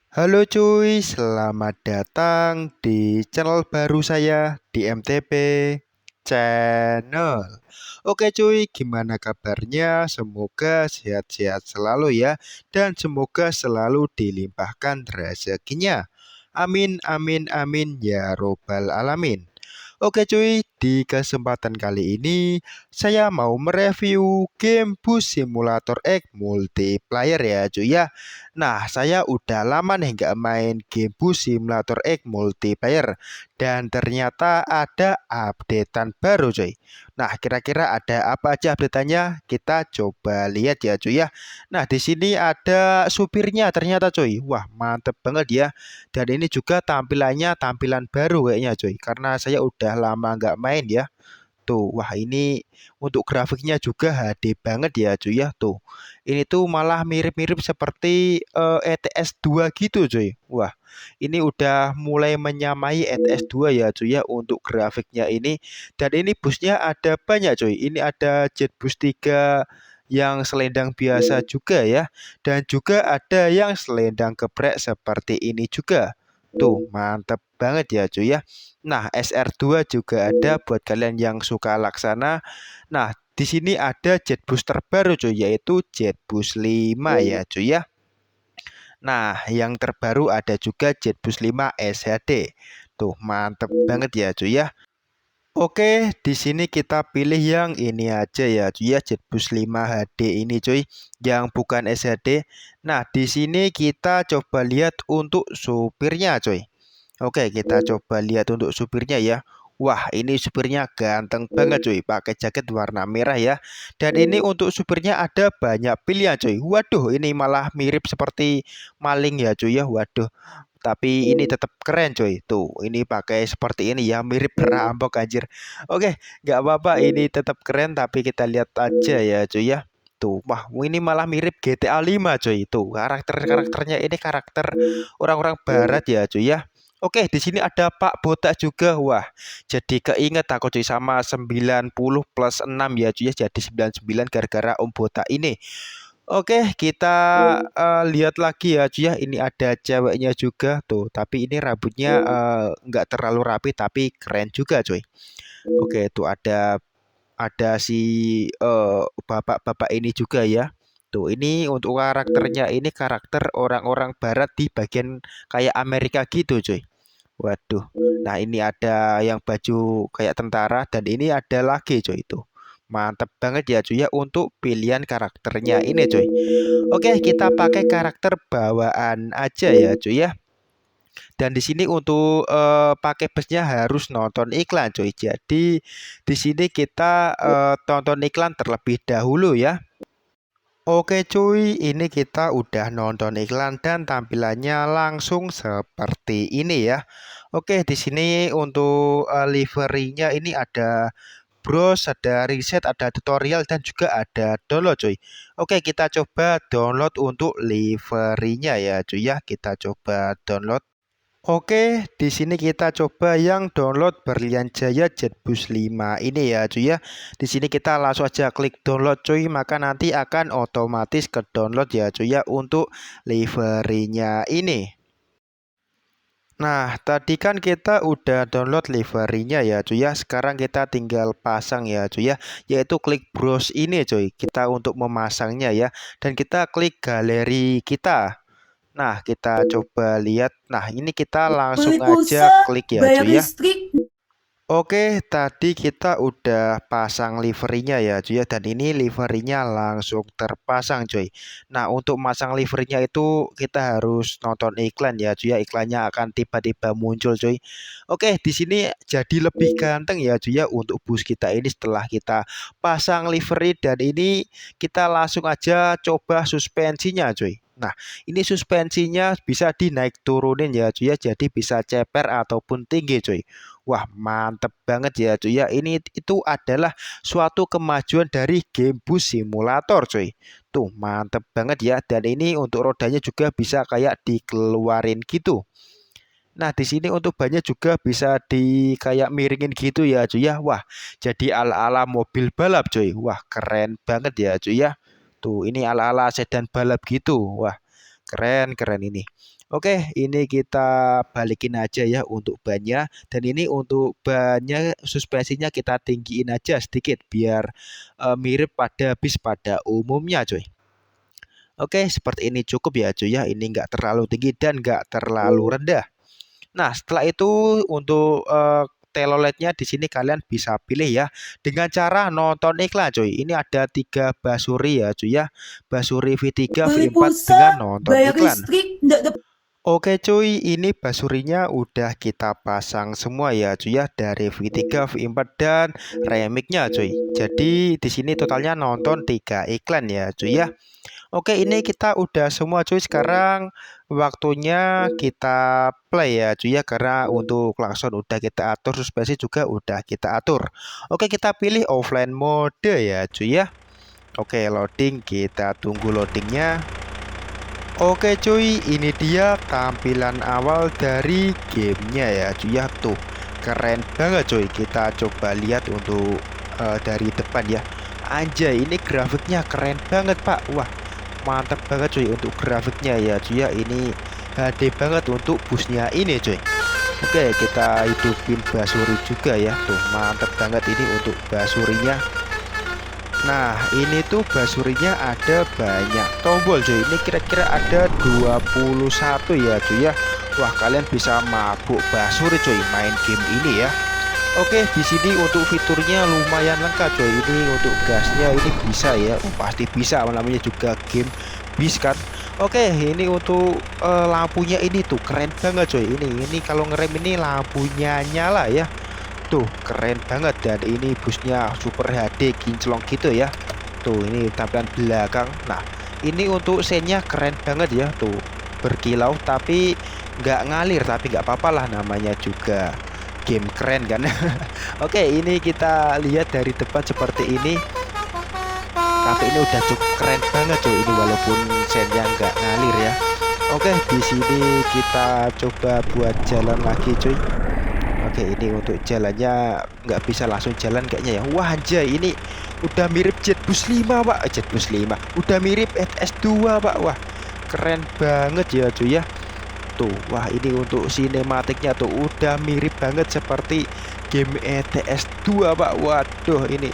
Halo cuy, selamat datang di channel baru saya di MTP Channel. Oke cuy, gimana kabarnya? Semoga sehat-sehat selalu ya, dan semoga selalu dilimpahkan rezekinya. Amin, amin, amin ya robbal alamin. Oke cuy, di kesempatan kali ini saya mau mereview game Bus Simulator X multiplayer ya cuy ya. Nah, saya udah lama nih nggak main game Bus Simulator X multiplayer dan ternyata ada updatean baru cuy. Nah, kira-kira ada apa aja updateannya? Kita coba lihat ya cuy ya. Nah, di sini ada supirnya ternyata cuy. Wah, mantep banget ya. Dan ini juga tampilannya tampilan baru kayaknya cuy. Karena saya udah lama nggak main ya. Tuh, wah ini untuk grafiknya juga HD banget ya cuy ya tuh. Ini tuh malah mirip-mirip seperti ETS 2 gitu cuy. Wah, ini udah mulai menyamai ETS 2 ya cuy ya untuk grafiknya ini. Dan ini busnya ada banyak cuy. Ini ada Jet Bus 3 yang selendang biasa juga ya. Dan juga ada yang selendang geprek seperti ini juga. Tuh, mantep banget ya cuy ya. Nah, SR2 juga ada buat kalian yang suka laksana. Nah, di sini ada Jetbus terbaru cuy, yaitu Jetbus 5 ya cuy ya. Nah, yang terbaru ada juga Jetbus 5 SHD. Tuh, mantep banget ya cuy ya. Oke, di sini kita pilih yang ini aja ya cuy ya, Jetbus 5 HD ini cuy, yang bukan SHD. Nah, di sini kita coba lihat untuk supirnya cuy. Oke, kita coba lihat untuk supirnya ya. Wah, ini supirnya ganteng banget cuy, pakai jaket warna merah ya. Dan ini untuk supirnya ada banyak pilihan cuy. Waduh, ini malah mirip seperti maling ya cuy ya. Waduh, tapi ini tetap keren cuy. Tuh, ini pakai seperti ini ya, mirip perampok anjir. Oke, nggak apa-apa, ini tetap keren tapi kita lihat aja ya cuy ya. Tuh, wah ini malah mirip GTA 5 cuy. Tuh, karakternya ini karakter orang-orang barat ya cuy ya. Oke, di sini ada Pak Botak juga. Wah, jadi keinget aku cuy sama 90 plus 6 ya cuy ya. Jadi 99 gara-gara Om Botak ini. Oke, kita lihat lagi ya cuy ya. Ini ada ceweknya juga tuh, tapi ini rambutnya nggak terlalu rapi tapi keren juga cuy. Oke, tuh ada si bapak-bapak ini juga ya. Tuh, ini untuk karakternya ini karakter orang-orang barat di bagian kayak Amerika gitu cuy. Waduh. Nah, ini ada yang baju kayak tentara dan ini ada lagi cuy itu. Mantap banget ya cuy ya untuk pilihan karakternya ini cuy. Oke, kita pakai karakter bawaan aja ya cuy ya. Dan di sini untuk pakai busnya harus nonton iklan cuy. Jadi di sini kita tonton iklan terlebih dahulu ya. Oke cuy, ini kita udah nonton iklan dan tampilannya langsung seperti ini ya. Oke, di sini untuk liverynya ini ada browse, ada reset, ada tutorial dan juga ada download cuy. Oke, kita coba download untuk liverynya ya cuy ya. Kita coba download. Oke, di sini kita coba yang download Berlian Jaya Jetbus 5 ini ya cuy ya. Di sini kita langsung aja klik download cuy, maka nanti akan otomatis ke download ya cuy ya untuk liverynya ini. Nah, tadi kan kita udah download liverynya ya cuy ya. Sekarang kita tinggal pasang ya cuy ya, yaitu klik browse ini cuy. Kita untuk memasangnya ya, dan kita klik galeri kita. Nah, kita coba lihat. Nah, ini kita langsung Beli aja pulsa, klik ya bayar cuy ya. listrik. Oke, tadi kita udah pasang liverynya ya cuy ya. Dan ini liverynya langsung terpasang cuy. Nah, untuk masang liverynya itu kita harus nonton iklan ya cuy ya. Iklannya akan tiba-tiba muncul cuy. Oke, di sini jadi lebih ganteng ya cuy ya untuk bus kita ini setelah kita pasang livery. Dan ini kita langsung aja coba suspensinya cuy. Nah, ini suspensinya bisa dinaik turunin ya cuy ya. Jadi bisa ceper ataupun tinggi cuy. Wah, mantep banget ya cuy ya. Ini itu adalah suatu kemajuan dari game bus simulator cuy. Tuh, mantep banget ya. Dan ini untuk rodanya juga bisa kayak dikeluarin gitu. Nah, di sini untuk bannya juga bisa di kayak miringin gitu ya cuy ya. Wah, jadi ala-ala mobil balap cuy. Wah, keren banget ya cuy ya. Tuh, ini ala-ala sedan balap gitu. Wah, keren keren ini. Oke, ini kita balikin aja ya untuk bannya, dan ini untuk bannya suspensinya kita tinggiin aja sedikit biar mirip pada bis pada umumnya cuy. Oke, seperti ini cukup ya cuy ya. Ini nggak terlalu tinggi dan nggak terlalu rendah. Nah, setelah itu untuk teloletnya di sini kalian bisa pilih ya dengan cara nonton iklan cuy. Ini ada 3 basuri ya cuy ya. Basuri V3, Beli V4 pulsa, dengan nonton bayar iklan. listrik, nggak dapat. Oke cuy, ini basurinya udah kita pasang semua ya cuy ya, dari V3, V4 dan remiknya cuy. Jadi di sini totalnya nonton 3 iklan ya cuy ya. Oke, ini kita udah semua cuy. Sekarang waktunya kita play ya cuy ya, karena untuk klakson udah kita atur, suspensi juga udah kita atur. Oke, kita pilih offline mode ya cuy ya. Oke, loading, kita tunggu loadingnya. Oke cuy, ini dia tampilan awal dari gamenya ya cuy ya. Tuh, keren banget cuy. Kita coba lihat untuk dari depan ya. Anjay, ini grafiknya keren banget pak. Wah, mantap banget cuy untuk grafiknya ya cuy ya. Ini HD banget untuk busnya ini cuy. Oke, kita hidupin basuri juga ya. Tuh, mantap banget ini untuk basurinya. Nah, ini tuh basurinya ada banyak tombol cuy. Ini kira-kira ada 21 ya cuy ya. Wah, kalian bisa mabuk basuri cuy main game ini ya. Oke, di sini untuk fiturnya lumayan lengkap coy. Ini untuk gasnya ini bisa ya. Pasti bisa, namanya juga game bis kan. Oke, ini untuk lampunya ini tuh keren banget coy. Ini kalau ngerem ini lampunya nyala ya. Tuh, keren banget, dan ini busnya Super HD kinclong gitu ya. Tuh, ini tampilan belakang. Nah, ini untuk scene-nya keren banget ya. Tuh, berkilau tapi nggak ngalir, tapi nggak apa-apa lah, namanya juga game keren kan. Oke, ini kita lihat dari depan seperti ini. Tapi ini udah cukup keren banget cuy. Ini walaupun scene-nya nggak ngalir ya. Oke, di sini kita coba buat jalan lagi cuy. Oke, ini untuk jalannya nggak bisa langsung jalan kayaknya ya. Wah anjay, ini udah mirip Jetbus 5 pak. Jetbus 5 udah mirip ETS2 pak. Wah, keren banget ya cuy ya. Tuh, wah ini untuk sinematiknya tuh udah mirip banget seperti game ETS2 pak. Waduh, ini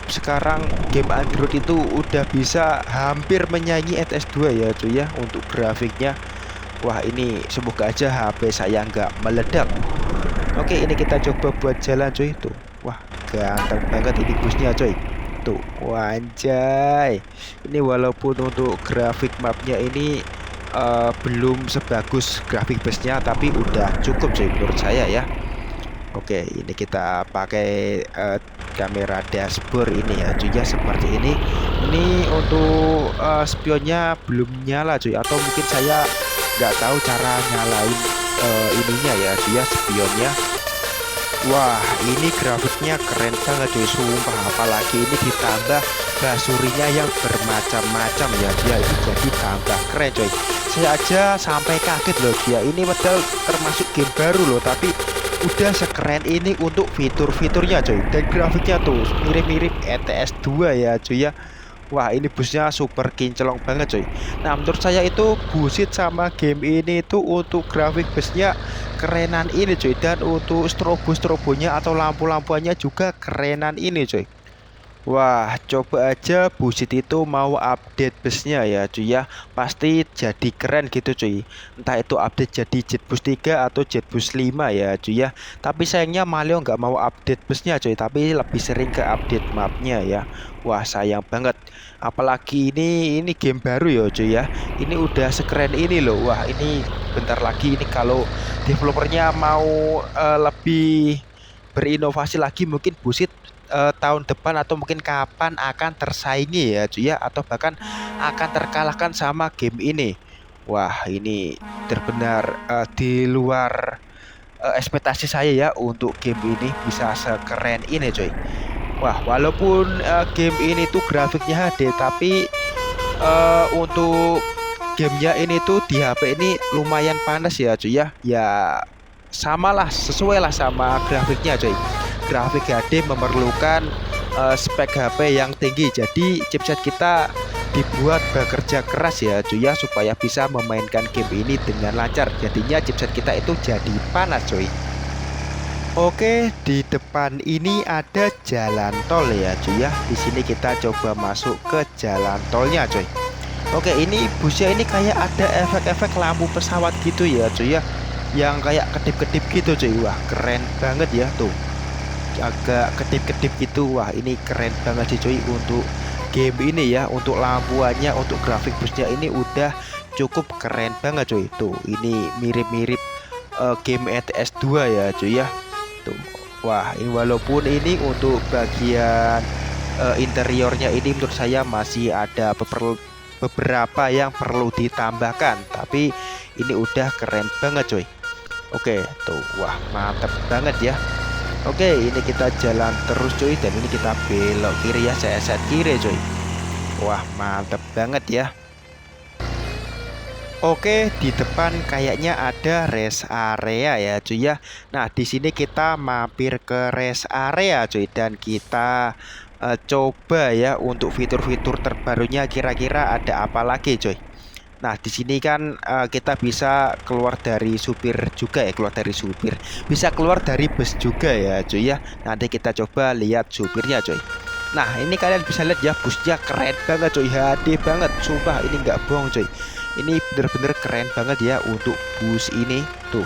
sekarang game Android itu udah bisa hampir menyaingi ETS2 ya cuy ya untuk grafiknya. Wah, ini semoga aja HP saya nggak meledak. Oke, ini kita coba buat jalan cuy. Tuh, wah ganteng banget ini busnya cuy. Tuh, wah anjay. Ini walaupun untuk grafik mapnya ini belum sebagus grafik busnya, tapi udah cukup cuy menurut saya ya. Oke, ini kita pakai kamera dashboard ini ya cuy ya, seperti ini. Ini untuk spionnya belum nyala cuy, atau mungkin saya nggak tahu cara nyalain ininya ya cuy ya, spionnya. Wah, ini grafiknya keren banget cuy, sumpah. Apalagi ini ditambah basurinya yang bermacam-macam ya dia, ini jadi tambah keren coy. Saya aja sampai kaget loh dia. Ini padahal termasuk game baru loh, tapi udah sekeren ini untuk fitur-fiturnya coy. Dan grafiknya tuh mirip-mirip ETS2 ya cuy ya. Wah, ini busnya super kinclong banget coy. Nah, menurut saya itu busit sama game ini itu untuk grafik busnya kerenan ini coy, dan untuk strobo-strobonya atau lampu-lampuannya juga kerenan ini coy. Wah, coba aja busit itu mau update busnya ya cuy ya. Pasti jadi keren gitu cuy. Entah itu update jadi Jetbus 3 atau Jetbus 5 ya cuy ya. Tapi sayangnya Malio nggak mau update busnya cuy, tapi lebih sering ke update mapnya ya. Wah, sayang banget. Apalagi ini game baru ya cuy ya. Ini udah sekeren ini loh. Wah, ini bentar lagi ini kalau developernya mau lebih berinovasi lagi, mungkin busit tahun depan atau mungkin kapan akan tersaingi ya cuy ya, atau bahkan akan terkalahkan sama game ini. Wah, ini benar-benar di luar ekspektasi saya ya untuk game ini bisa sekeren ini cuy. Wah, walaupun game ini tuh grafiknya HD, tapi untuk gamenya ini tuh di HP ini lumayan panas ya cuy ya. Ya samalah, sesuai lah sama grafiknya cuy. Grafik HD memerlukan spek HP yang tinggi, jadi chipset kita dibuat bekerja keras ya cuy ya, supaya bisa memainkan game ini dengan lancar. Jadinya chipset kita itu jadi panas cuy. Oke, di depan ini ada jalan tol ya cuy ya. Di sini kita coba masuk ke jalan tolnya cuy. Oke, ini busnya ini kayak ada efek-efek lampu pesawat gitu ya cuy ya, yang kayak kedip-kedip gitu cuy. Wah, keren banget ya tuh. Agak kedip-kedip gitu. Wah, ini keren banget sih cuy untuk game ini ya. Untuk lampuannya, untuk grafik busnya ini udah cukup keren banget cuy. Tuh, ini mirip-mirip game ETS 2 ya cuy ya. Tuh. Wah, ini walaupun ini untuk bagian interiornya ini menurut saya masih ada beberapa yang perlu ditambahkan, tapi ini udah keren banget cuy. Oke, tuh. Wah, mantep banget ya. Oke, ini kita jalan terus cuy, dan ini kita belok kiri ya, saya set kiri cuy. Wah, mantep banget ya. Oke, di depan kayaknya ada rest area ya cuy ya. Nah, di sini kita mampir ke rest area cuy, dan kita coba ya untuk fitur-fitur terbarunya kira-kira ada apa lagi cuy. Nah, di sini kan kita bisa keluar dari supir juga ya, keluar dari supir. Bisa keluar dari bus juga ya cuy ya. Nanti kita coba lihat supirnya cuy. Nah, ini kalian bisa lihat ya, busnya keren banget cuy, HD banget. Sumpah ini nggak bohong cuy. Ini bener-bener keren banget ya untuk bus ini tuh.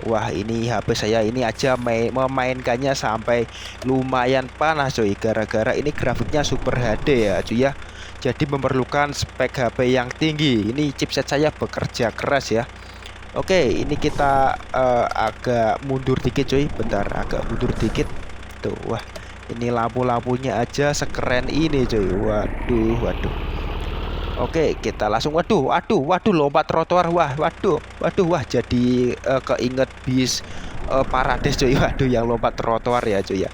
Wah, ini HP saya ini aja memainkannya sampai lumayan panas cuy, gara-gara ini grafiknya Super HD ya cuy ya. Jadi memerlukan spek HP yang tinggi. Ini chipset saya bekerja keras ya. Oke, ini kita agak mundur dikit cuy. Bentar, agak mundur dikit. Tuh, wah. Ini lampu-lampunya aja sekeren ini cuy. Waduh, waduh. Oke, kita langsung waduh lompat trotoar. Wah, jadi keinget bis Parades cuy. Waduh, yang lompat trotoar ya cuy ya.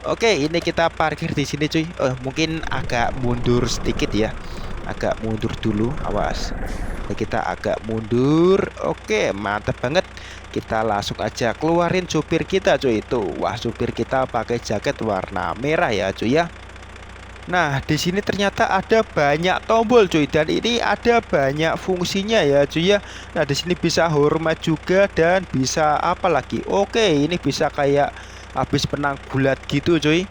Oke, ini kita parkir di sini cuy. Mungkin agak mundur sedikit ya. Agak mundur dulu, awas. Ini kita agak mundur. Oke, mantap banget. Kita langsung aja keluarin supir kita cuy. Itu, wah, supir kita pakai jaket warna merah ya cuy ya. Nah, di sini ternyata ada banyak tombol cuy, dan ini ada banyak fungsinya ya cuy ya. Nah, di sini bisa hormat juga, dan bisa apa lagi? Oke, ini bisa kayak habis penang bulat gitu cuy.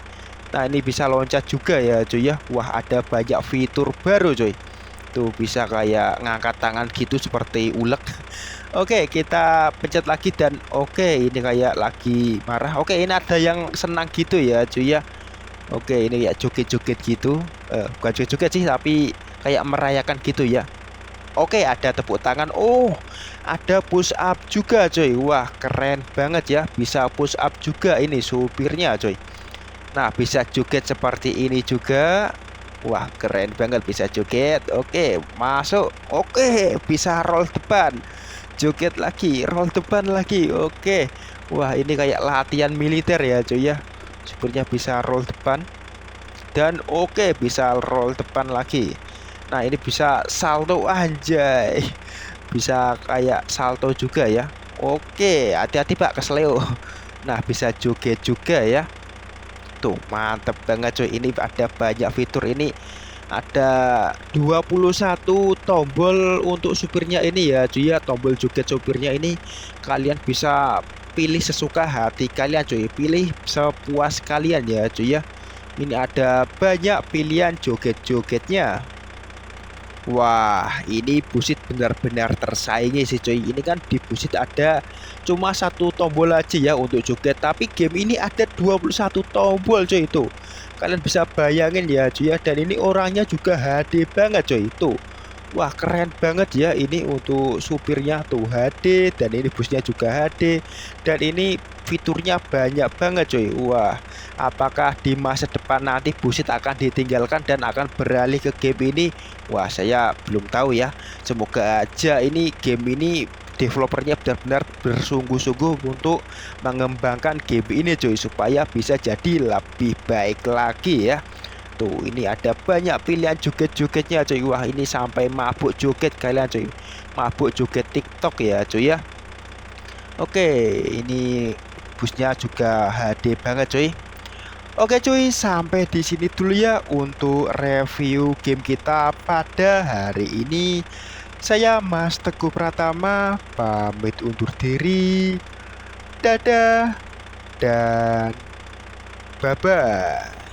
Nah, ini bisa loncat juga ya cuy ya. Wah, ada banyak fitur baru cuy. Tuh, bisa kayak ngangkat tangan gitu seperti ulek. Oke, kita pencet lagi, dan oke, ini kayak lagi marah. Oke, ini ada yang senang gitu ya cuy ya. Oke, ini ya joget-joget gitu. Bukan joget-joget sih, tapi kayak merayakan gitu ya. Oke, ada tepuk tangan. Oh, ada push up juga coy. Wah, keren banget ya. Bisa push up juga ini supirnya coy. Nah, bisa joget seperti ini juga. Wah, keren banget, bisa joget. Oke, masuk. Oke, bisa roll depan. Joget lagi, roll depan lagi. Oke. Wah, ini kayak latihan militer ya coy ya. Supirnya bisa roll depan, dan oke, bisa roll depan lagi. Nah, ini bisa salto, anjay. Bisa kayak salto juga ya. Oke, hati-hati Pak, kesleo. Nah, bisa joget juga ya. Tuh, mantep banget cuy. Ini ada banyak fitur. Ini ada 21 tombol untuk supirnya ini ya cuy ya. Tombol joget supirnya ini kalian bisa pilih sesuka hati kalian cuy, pilih sepuas kalian ya cuy ya. Ini ada banyak pilihan joget-jogetnya. Wah, ini Busit benar-benar tersaingi sih cuy. Ini kan di Busit ada cuma satu tombol aja ya untuk joget, tapi game ini ada 21 tombol cuy itu. Kalian bisa bayangin ya cuy ya, dan ini orangnya juga HD banget cuy itu. Wah, keren banget ya ini untuk supirnya tuh HD, dan ini busnya juga HD, dan ini fiturnya banyak banget cuy. Wah, apakah di masa depan nanti Busit akan ditinggalkan dan akan beralih ke game ini? Wah, saya belum tahu ya. Semoga aja ini game ini developernya benar-benar bersungguh-sungguh untuk mengembangkan game ini cuy, supaya bisa jadi lebih baik lagi ya. Tuh, ini ada banyak pilihan joget-jogetnya cuy. Wah, ini sampai mabuk joget kalian cuy. Mabuk joget TikTok ya cuy ya. Oke, ini busnya juga HD banget cuy. Oke cuy, sampai di sini dulu ya untuk review game kita pada hari ini. Saya Mas Teguh Pratama pamit undur diri. Dadah dan bye-bye.